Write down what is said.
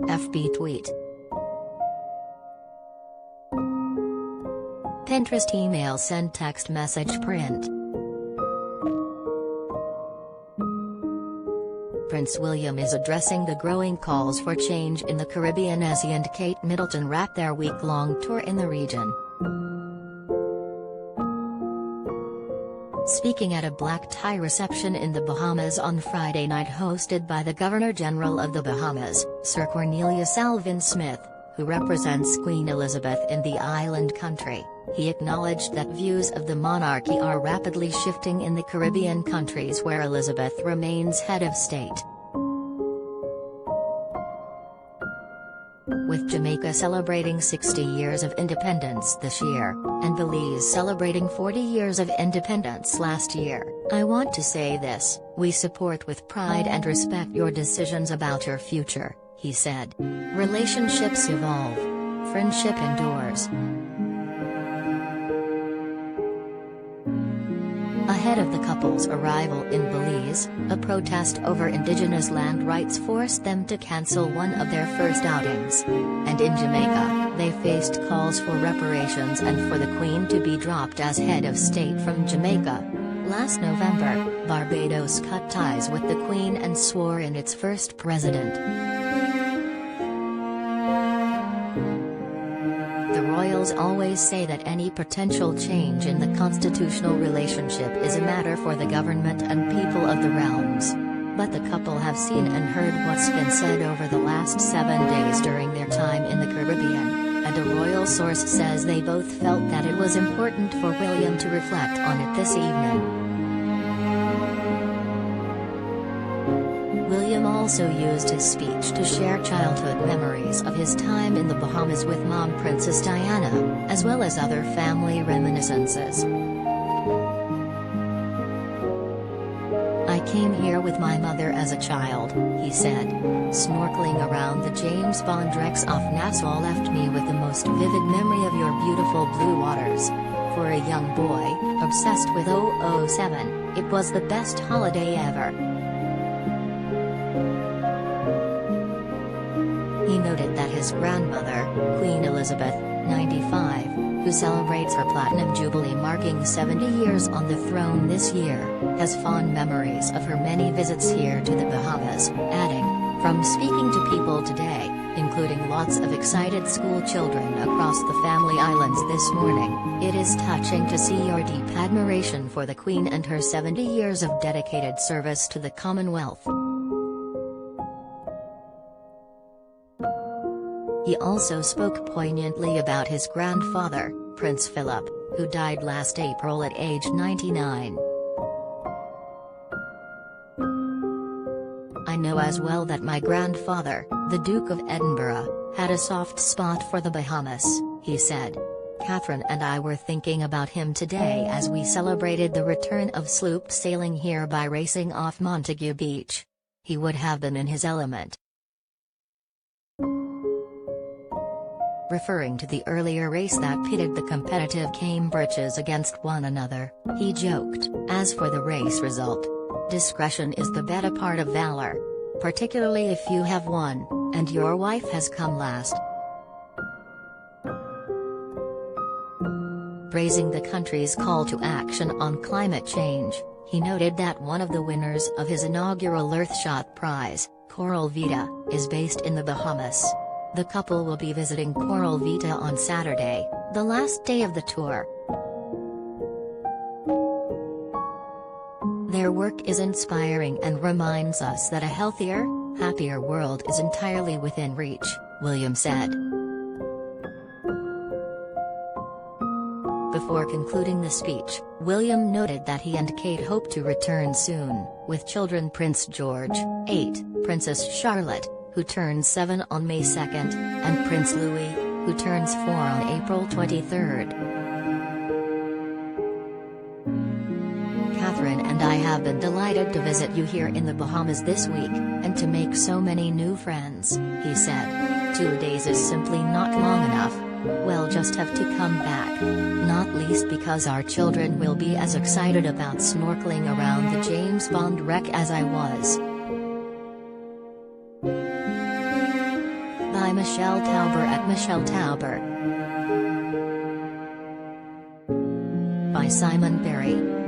FB tweet. Pinterest email send text message print. Prince William is addressing the growing calls for change in the Caribbean as he and Kate Middleton wrap their week-long tour in the region. Speaking at a black tie reception in the Bahamas on Friday night hosted by the Governor-General of the Bahamas, Sir Cornelius Alvin Smith, who represents Queen Elizabeth in the island country, he acknowledged that views of the monarchy are rapidly shifting in the Caribbean countries where Elizabeth remains head of state. With Jamaica celebrating 60 years of independence this year, and Belize celebrating 40 years of independence last year, I want to say this: we support with pride and respect your decisions about your future, he said. Relationships evolve. Friendship endures. Ahead of the couple's arrival in Belize, a protest over indigenous land rights forced them to cancel one of their first outings. And in Jamaica, they faced calls for reparations and for the Queen to be dropped as head of state from Jamaica. Last November, Barbados cut ties with the Queen and swore in its first president. The royals always say that any potential change in the constitutional relationship is a matter for the government and people of the realms. But the couple have seen and heard what's been said over the last 7 days during their time in the Caribbean, and a royal source says they both felt that it was important for William to reflect on it this evening. William also used his speech to share childhood memories of his time in the Bahamas with Mom Princess Diana, as well as other family reminiscences. I came here with my mother as a child, he said. Snorkeling around the James Bond wrecks off Nassau left me with the most vivid memory of your beautiful blue waters. For a young boy, obsessed with 007, it was the best holiday ever. He noted that his grandmother, Queen Elizabeth, 95, who celebrates her Platinum Jubilee marking 70 years on the throne this year, has fond memories of her many visits here to the Bahamas, adding, "From speaking to people today, including lots of excited school children across the family islands this morning, it is touching to see your deep admiration for the Queen and her 70 years of dedicated service to the Commonwealth." He also spoke poignantly about his grandfather, Prince Philip, who died last April at age 99. "I know as well that my grandfather, the Duke of Edinburgh, had a soft spot for the Bahamas," he said. "Catherine and I were thinking about him today as we celebrated the return of sloop sailing here by racing off Montague Beach. He would have been in his element." Referring to the earlier race that pitted the competitive Cambridges against one another, he joked, "As for the race result, discretion is the better part of valor. Particularly if you have won, and your wife has come last." Praising the country's call to action on climate change, he noted that one of the winners of his inaugural Earthshot Prize, Coral Vita, is based in the Bahamas. The couple will be visiting Coral Vita on Saturday, the last day of the tour. "Their work is inspiring and reminds us that a healthier, happier world is entirely within reach," William said. Before concluding the speech, William noted that he and Kate hope to return soon, with children Prince George, 8, Princess Charlotte, who turns 7 on May 2nd, and Prince Louis, who turns 4 on April 23rd. "Catherine and I have been delighted to visit you here in the Bahamas this week, and to make so many new friends," he said. 2 days is simply not long enough. We'll just have to come back. Not least because our children will be as excited about snorkeling around the James Bond wreck as I was." by Michelle Tauber at Michelle Tauber. By Simon Berry.